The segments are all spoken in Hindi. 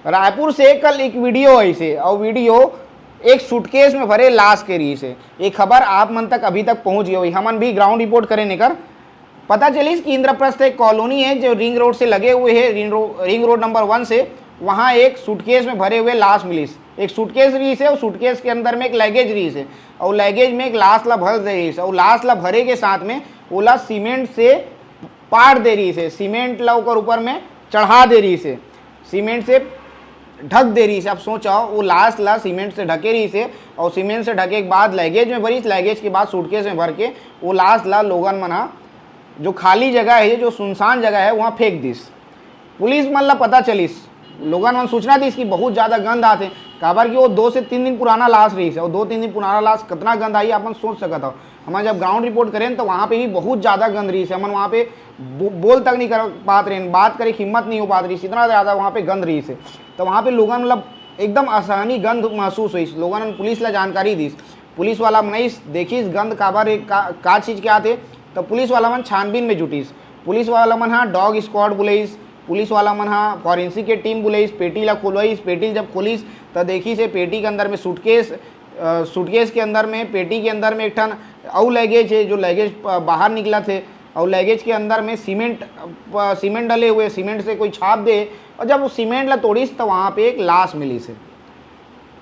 रायपुर से कल एक वीडियो आई से और वीडियो एक सूटकेस में भरे लाश के रही से एक खबर आप मन तक अभी तक पहुंच गई। हमन भी ग्राउंड रिपोर्ट करे निकर पता चली कि इंद्रप्रस्थ एक कॉलोनी है जो रिंग रोड से लगे हुए है। रिंग रोड नंबर 1 से वहाँ एक सूटकेस में भरे हुए लाश मिली। एक सूटकेस रही से और सूटकेस के अंदर में एक लगेज रही से और लगेज में एक लाश ला भर दे रही से और लाश ला भरे के साथ में ओला सीमेंट से पाट दे रही से, सीमेंट ला ऊपर में चढ़ा दे रही से, सीमेंट से ढक दे रही से। आप सोचाओ वो लाश ला सीमेंट से ढके रही से और सीमेंट से ढके के बाद लगेज में भरी, लगेज के बाद सूटकेस में भर के वो लाश ला लोगन मना जो खाली जगह है, जो सुनसान जगह है वहाँ फेंक दिस। पुलिस मन ला पता चलिस, लोगन मन सूचना दी कि बहुत ज़्यादा गंद आते काबर कि वो 2 से 3 दिन पुराना लाश रही है और 2-3 दिन पुराना लाश कितना गंद आई अपन सोच सकता हो। हम जब ग्राउंड रिपोर्ट करें तो वहाँ पे भी बहुत ज़्यादा गंद रही है। हम वहाँ पे बोल तक नहीं कर पाते रहे, बात करे हिम्मत नहीं हो पाती रही, इतना ज़्यादा वहाँ पे गंद रही है। तो वहाँ पे लोगन मतलब एकदम आसानी गंद महसूस हुई। लोगों ने पुलिस ला जानकारी दी, पुलिस वाला नहीं देखी गंद काबर का चीज़ के आते तो पुलिस वाला मन छानबीन में जुटीस। पुलिस वाला मन हाँ डॉग स्क्वाड बुलाईस, पुलिस वाला मन हाँ फॉरेंसिक के टीम बुलाईस, पेटी ला खोलवाईस। पेटी जब खोलीस तो देखी से पेटी के अंदर में सूटकेस के अंदर में पेटी के अंदर में एक ठन और लगेज है जो लगेज बाहर निकला थे और लगेज के अंदर में सीमेंट डले हुए, सीमेंट से कोई छाप दे और जब वो सीमेंट ला तोड़ीस तो वहाँ पे एक लाश मिली से।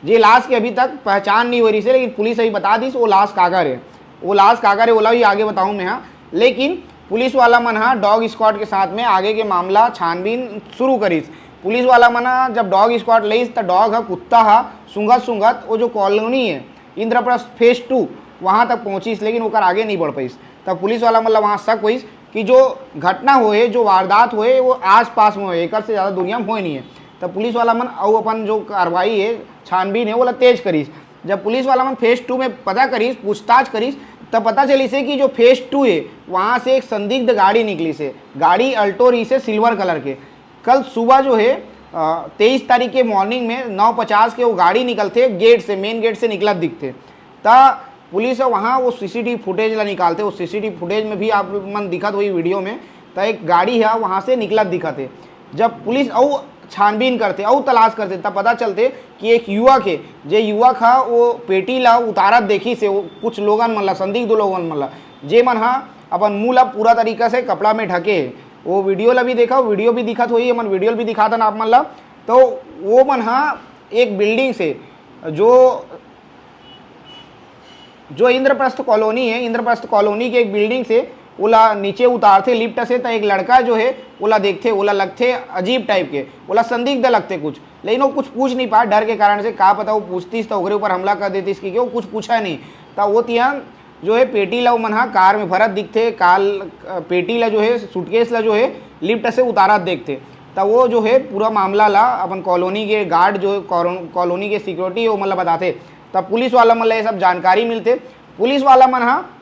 ये लाश की अभी तक पहचान नहीं हो रही से, लेकिन पुलिस अभी बता दी वो लाश कागर है, वो लाश कागर है ओला भी आगे बताऊँ मैं। हाँ लेकिन पुलिस वाला मन हाँ डॉग स्क्वाड के साथ में आगे के मामला छानबीन शुरू करीस। पुलिस वाला मन जब डॉग स्क्वाड लईस तो डॉग है कुत्ता हा सूंघत वो जो कॉलोनी है इंद्रप्रस्थ फेज 2 वहाँ तक पहुँचीस, लेकिन ओकर आगे नहीं बढ़ पाईस। तब पुलिस वाला मतलब वहाँ शक हुई कि जो घटना होए, जो वारदात होए वो आस पास में होए, एक से ज़्यादा दुनिया में होए नहीं है। तब पुलिस वाला मन और अपन जो कार्रवाई है छानबीन है वो तेज करीस। जब पुलिस वाला मन फेज 2 में पता करीस, पूछताछ करीस तब पता चली से कि जो फेज 2 है वहाँ से एक संदिग्ध गाड़ी निकली से, गाड़ी अल्टो रही से सिल्वर कलर के। कल सुबह जो है 23 तारीख के मॉर्निंग में 9:50 के वो गाड़ी निकलते गेट से, मेन गेट से निकला दिखते। तब पुलिस वहाँ वो सीसीटीवी फुटेज ला निकालते, उस सीसीटीवी फुटेज में भी आप मन दिखत हुई वीडियो में तो एक गाड़ी है वहाँ से निकला दिखते। जब पुलिस और छानबीन करते और तलाश करते तब पता चलते कि एक युवक है, जो युवक है वो पेटी ला उतारत देखी से वो कुछ लोगन मन ला, संदिग्ध लोगन मन ला जे मन हाँ अपन मुँह ला पूरा तरीका से कपड़ा में ढके। वो वीडियो ला भी देखा, वीडियो भी दिखत हुई, मन वीडियो भी दिखा था आप मन ला। तो वो मन हाँ एक बिल्डिंग से जो इंद्रप्रस्थ कॉलोनी है, इंद्रप्रस्थ कॉलोनी के एक बिल्डिंग से ओला नीचे उतारते लिफ्ट से तो एक लड़का जो है ओला देखते, ओला लगते अजीब टाइप के, ओला संदिग्ध लगते कुछ, लेकिन वो कुछ पूछ नहीं पाया डर के कारण से। कहा पता वो पूछतीस तो ओकरे ऊपर हमला कर देतीस कि वो कुछ पूछा नहीं तो वो तिया जो है पेटी ला मन हाँ कार में भरत दिखते, पेटी ला जो है सूटकेस ला जो है लिफ्ट से उतारत देखते। तब वो जो है पूरा मामला ला अपन कॉलोनी के गार्ड जो है कॉलोनी के सिक्योरिटी वो मतलब बताते। तब पुलिस वाला मतलब ये सब जानकारी मिलते। पुलिस वाला मन हाँ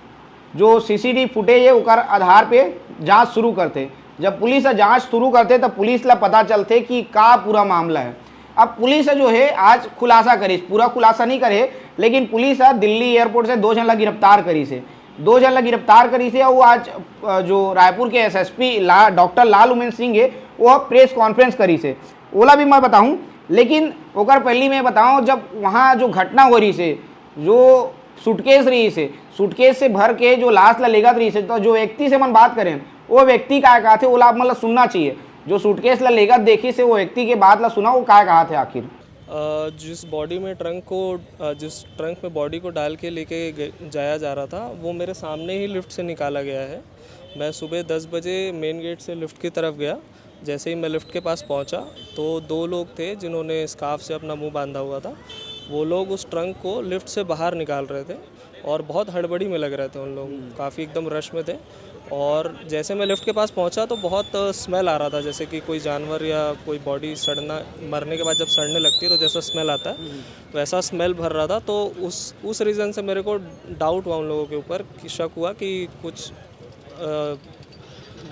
जो सीसीटीवी फुटेज है उकर आधार पे जांच शुरू करते। जब पुलिस जांच शुरू करते तब पुलिस ला पता चलते कि का पूरा मामला है। अब पुलिस जो है आज खुलासा करी, पूरा खुलासा नहीं करे, लेकिन पुलिस दिल्ली एयरपोर्ट से 2 जन ला गिरफ्तार करी से, 2 जन ला गिरफ्तार करी से। और वो आज जो रायपुर के एसएसपी डॉक्टर लाल उमेश सिंह है वो प्रेस कॉन्फ्रेंस करी से, ओला भी मैं बताऊँ। लेकिन ओकर पहली मैं बताऊँ जब वहाँ जो घटना हो रही से, जो सूटकेस रही से, सूटकेस से भर के जो लाश ला लेगा रही से, तो जो व्यक्ति से मन बात करें वो व्यक्ति क्या कहा थे वो ला मतलब सुनना चाहिए। जो सूटकेस ला लेगा देखी से वो व्यक्ति के बात ला सुना वो क्या कहा थे आखिर। जिस ट्रंक में बॉडी को डाल के लेके जाया जा रहा था वो मेरे सामने ही लिफ्ट से निकाला गया है। मैं सुबह 10 बजे मेन गेट से लिफ्ट की तरफ गया। जैसे ही मैं लिफ्ट के पास पहुंचा तो 2 लोग थे जिन्होंने स्कार्फ से अपना मुंह बांधा हुआ था। वो लोग उस ट्रंक को लिफ्ट से बाहर निकाल रहे थे और बहुत हड़बड़ी में लग रहे थे उन लोग, काफ़ी एकदम रश में थे। और जैसे मैं लिफ्ट के पास पहुंचा तो बहुत स्मेल आ रहा था, जैसे कि कोई जानवर या कोई बॉडी सड़ना, मरने के बाद जब सड़ने लगती है तो जैसा स्मेल आता है वैसा स्मेल भर रहा था। तो उस रीज़न से मेरे को डाउट हुआ उन लोगों के ऊपर, कि शक हुआ कि कुछ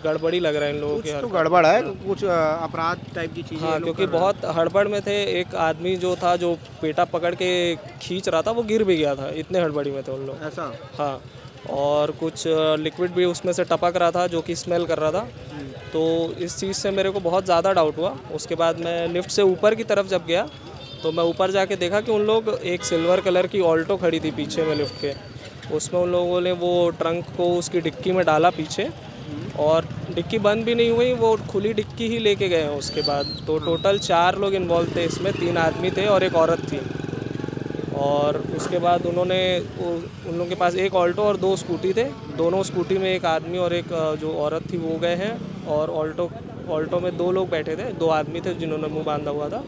गड़बड़ी लग रहा है इन लोगों के। तो गड़बड़ है, कुछ अपराध टाइप की चीज़ें। हाँ, क्योंकि बहुत हड़बड़ में थे। एक आदमी जो था जो पेटा पकड़ के खींच रहा था वो गिर भी गया था, इतने हड़बड़ी में थे उन लोग। ऐसा? हाँ, और कुछ लिक्विड भी उसमें से टपक रहा था जो कि स्मेल कर रहा था। तो इस चीज़ से मेरे को बहुत ज़्यादा डाउट हुआ। उसके बाद मैं लिफ्ट से ऊपर की तरफ जब गया तो मैं ऊपर जाके देखा कि उन लोग एक सिल्वर कलर की ऑल्टो खड़ी थी पीछे में लिफ्ट के, उसमें उन लोगों ने वो ट्रंक को उसकी डिक्की में डाला पीछे, और डिक्की बंद भी नहीं हुई, वो खुली डिक्की ही लेके गए हैं उसके बाद। तो टोटल 4 लोग इन्वॉल्व थे इसमें, 3 आदमी थे और एक औरत थी। और उसके बाद उन्होंने उन लोगों के पास एक ऑल्टो और 2 स्कूटी थे, दोनों स्कूटी में एक आदमी और एक जो औरत थी वो गए हैं, और ऑल्टो में 2 लोग बैठे थे, 2 आदमी थे जिन्होंने मुंह बांधा हुआ था,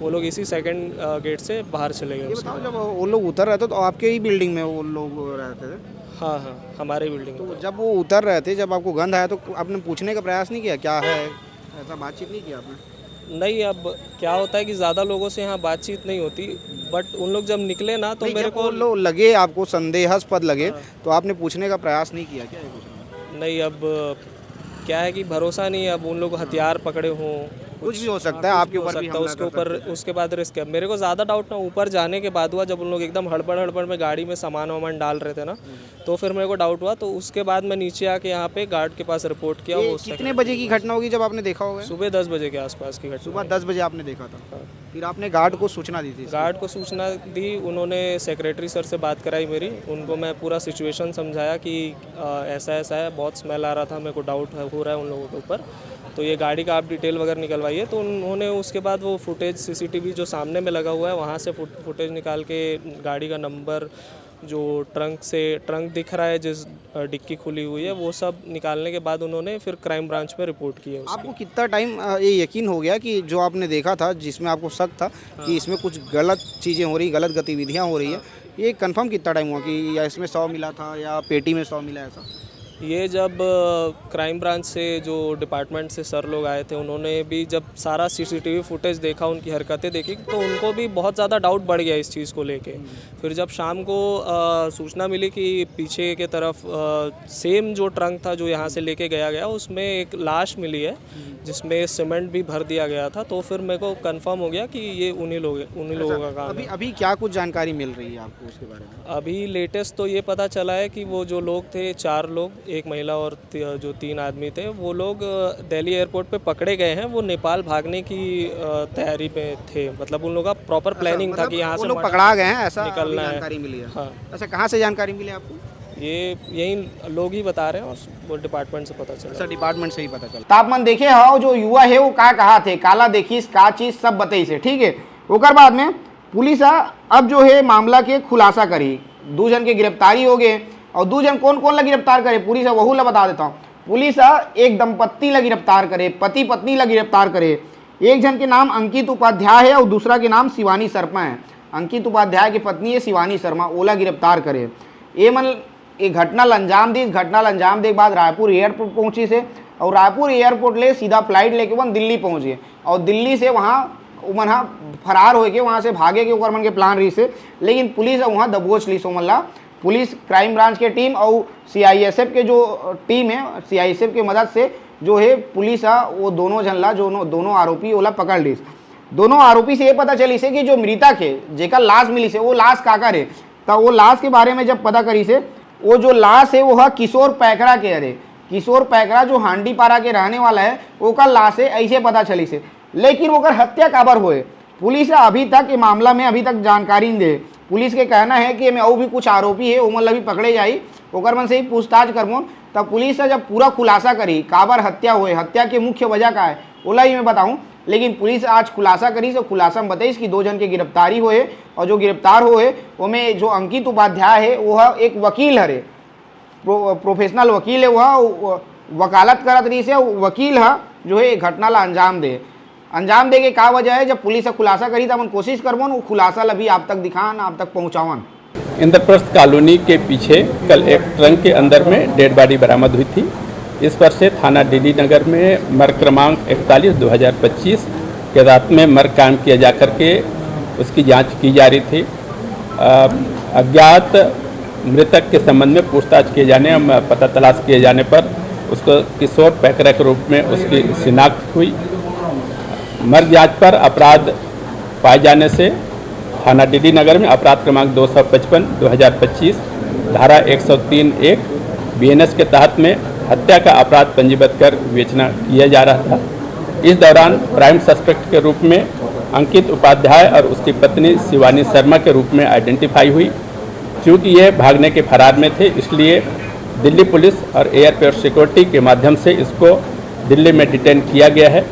वो लोग इसी सेकंड गेट से बाहर चले गए। ये बताओ, जब वो लोग उतर रहे थे तो आपके ही बिल्डिंग में वो लोग रहते थे? हाँ हाँ, हमारे बिल्डिंग में। तो जब वो उतर रहे थे, जब आपको गंध आया तो आपने पूछने का प्रयास नहीं किया क्या है, ऐसा बातचीत नहीं किया आपने? नहीं, अब क्या होता है कि ज़्यादा लोगों से यहाँ बातचीत नहीं होती, बट उन लोग जब निकले ना तो मेरे को लोग लगे, आपको संदेहास्पद लगे, तो आपने पूछने का प्रयास नहीं किया क्या? नहीं, अब क्या है कि भरोसा नहीं है, अब उन लोग हथियार पकड़े हों, कुछ भी हो सकता है, आपके ऊपर भी हमला उसके ऊपर, उसके बाद रिस्क है। मेरे को ज़्यादा डाउट ना ऊपर जाने के बाद हुआ, जब उन लोग एकदम हड़बड़ में गाड़ी में सामान वामान डाल रहे थे ना, तो फिर मेरे को डाउट हुआ। तो उसके बाद मैं नीचे आके यहाँ पे गार्ड के पास रिपोर्ट किया। वो कितने बजे की घटना होगी जब आपने देखा होगा? सुबह 10 बजे के आसपास की घटना। सुबह 10 बजे आपने देखा था, फिर आपने गार्ड को सूचना दी थी? गार्ड को सूचना दी, उन्होंने सेक्रेटरी सर से बात कराई मेरी, उनको मैं पूरा सिचुएशन समझाया कि ऐसा ऐसा है, बहुत स्मेल आ रहा था, मेरे को डाउट हो रहा है उन लोगों के ऊपर, तो ये गाड़ी का आप डिटेल वगैरह निकलवाइए। तो उन्होंने उसके बाद वो फुटेज सीसीटीवी जो सामने में लगा हुआ है वहाँ से फुटेज निकाल के गाड़ी का नंबर, जो ट्रंक दिख रहा है, जिस डिक्की खुली हुई है, वो सब निकालने के बाद उन्होंने फिर क्राइम ब्रांच में रिपोर्ट की है उसकी। आपको कितना टाइम ये यकीन हो गया कि जो आपने देखा था, जिसमें आपको शक था कि इसमें कुछ गलत चीज़ें हो रही, गलत गतिविधियाँ हो रही है, ये कंफर्म कितना टाइम हुआ कि या इसमें 100 मिला था या पेटी में 100 मिला, ऐसा? ये जब क्राइम ब्रांच से जो डिपार्टमेंट से सर लोग आए थे, उन्होंने भी जब सारा सीसीटीवी फुटेज देखा, उनकी हरकतें देखी, तो उनको भी बहुत ज़्यादा डाउट बढ़ गया इस चीज़ को लेके। फिर जब शाम को सूचना मिली कि पीछे के तरफ सेम जो ट्रंक था जो यहाँ से लेके गया उसमें एक लाश मिली है जिसमें सीमेंट भी भर दिया गया था, तो फिर मेरे को कंफर्म हो गया कि ये उन्हीं लोगों का काम है। अभी क्या कुछ जानकारी मिल रही है आपको उसके बारे में? अभी लेटेस्ट तो ये पता चला है कि वो जो लोग थे, 4 लोग, एक महिला और जो 3 आदमी थे, वो लोग दिल्ली एयरपोर्ट पे पकड़े गए हैं। वो नेपाल भागने की तैयारी पे थे, मतलब उन लोगों का प्रॉपर प्लानिंग था कि यहाँ से लोग पकड़ा गए हैं, ऐसा निकलना है। जानकारी मिली है? हाँ। अच्छा, कहाँ से जानकारी मिली आपको? यही लोग ही बता रहे हैं, और वो डिपार्टमेंट से पता चला। अच्छा, डिपार्टमेंट से ही पता चला। तापमान देखे हो, जो युवा है वो का कहा थे, काला देखिस का चीज सब बताई से, ठीक है। ओकर बाद में पुलिस अब जो है मामला के खुलासा करी, 2 जन के गिरफ्तारी हो गए, और 2 जन कौन कौन ला गिरफ्तार करे पुलिस वहू ला बता देता हूँ। पुलिस एक दंपत्ति ला गिरफ्तार करे, पति पत्नी ला गिरफ्तार करे। एक जन के नाम अंकित उपाध्याय है और दूसरा के नाम शिवानी शर्मा है। अंकित उपाध्याय की पत्नी है शिवानी शर्मा, ओला गिरफ्तार करे। ये मन एक घटना अंजाम दी, घटना अंजाम दे के बाद रायपुर एयरपोर्ट पहुंची से, और रायपुर एयरपोर्ट ले सीधा फ्लाइट लेके वन दिल्ली पहुंच गए, और दिल्ली से वहाँ मन फरार हो के वहाँ से भागे के ओकर मन के प्लान रही से, लेकिन पुलिस वहाँ दबोच ली सोमल्ला। पुलिस क्राइम ब्रांच के टीम और CISF के जो टीम है, CISF के मदद से जो है पुलिस वो दोनों जनला जो दोनों आरोपी ओला पकड़ ली। दोनों आरोपी से ये पता चली से कि जो मृतक है, जेका लाश मिली से, वो लाश काकर है। तो वो लाश के बारे में जब पता करी से, वो जो लाश है वो है किशोर पैकरा के, अरे किशोर पैकरा जो हांडीपारा के रहने वाला है, वो का लाश है, ऐसे पता चली से। लेकिन वो हत्या काबर हुए, पुलिस अभी तक ये मामला में अभी तक जानकारी नहीं दे। पुलिस के कहना है कि में और भी कुछ आरोपी है, उमल भी पकड़े जाई, ओकर मन से ही पूछताछ करबो। तब पुलिस से जब पूरा खुलासा करी काबर हत्या हुए, हत्या के मुख्य वजह का है, ओला ही मैं बताऊं। लेकिन पुलिस आज खुलासा करी, तो खुलासा में बताई कि 2 जन के गिरफ्तारी हुए, और जो गिरफ्तार हुए उनमें जो अंकित उपाध्याय है वो एक वकील है, प्रोफेशनल वकील है, वह वकालत करत रही से, वकील है जो है घटना ला अंजाम दे के का वजह है। जब पुलिस खुलासा करी तब हम कोशिश करबो वो खुलासा अभी आप तक दिखान, आप तक पहुँचावन। इंद्रप्रस्थ कॉलोनी के पीछे कल एक ट्रंक के अंदर में डेड बॉडी बरामद हुई थी। इस पर से थाना डीडी नगर में मर्ग क्रमांक 41/2025 के रात में मर्ग कायम किया जा कर के उसकी जांच की जा रही थी। अज्ञात मृतक के संबंध में पूछताछ किए जाने, पता तलाश किए जाने पर उसको किशोर पैकरा के रूप में उसकी शिनाख्त हुई। मर्ग जांच पर अपराध पाए जाने से थाना डीडी नगर में अपराध क्रमांक 255/2025 धारा 103(1) BNS के तहत में हत्या का अपराध पंजीबद्ध कर विवेचना किया जा रहा था। इस दौरान प्राइम सस्पेक्ट के रूप में अंकित उपाध्याय और उसकी पत्नी शिवानी शर्मा के रूप में आइडेंटिफाई हुई। क्योंकि ये भागने के फरार में थे, इसलिए दिल्ली पुलिस और एयरपोर्ट सिक्योरिटी के माध्यम से इसको दिल्ली में डिटेन किया गया है।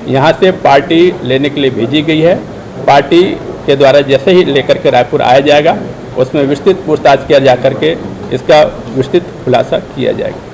यहाँ से पार्टी लेने के लिए भेजी गई है। पार्टी के द्वारा जैसे ही लेकर के रायपुर आया जाएगा, उसमें विस्तृत पूछताछ किया जा करके इसका विस्तृत खुलासा किया जाएगा।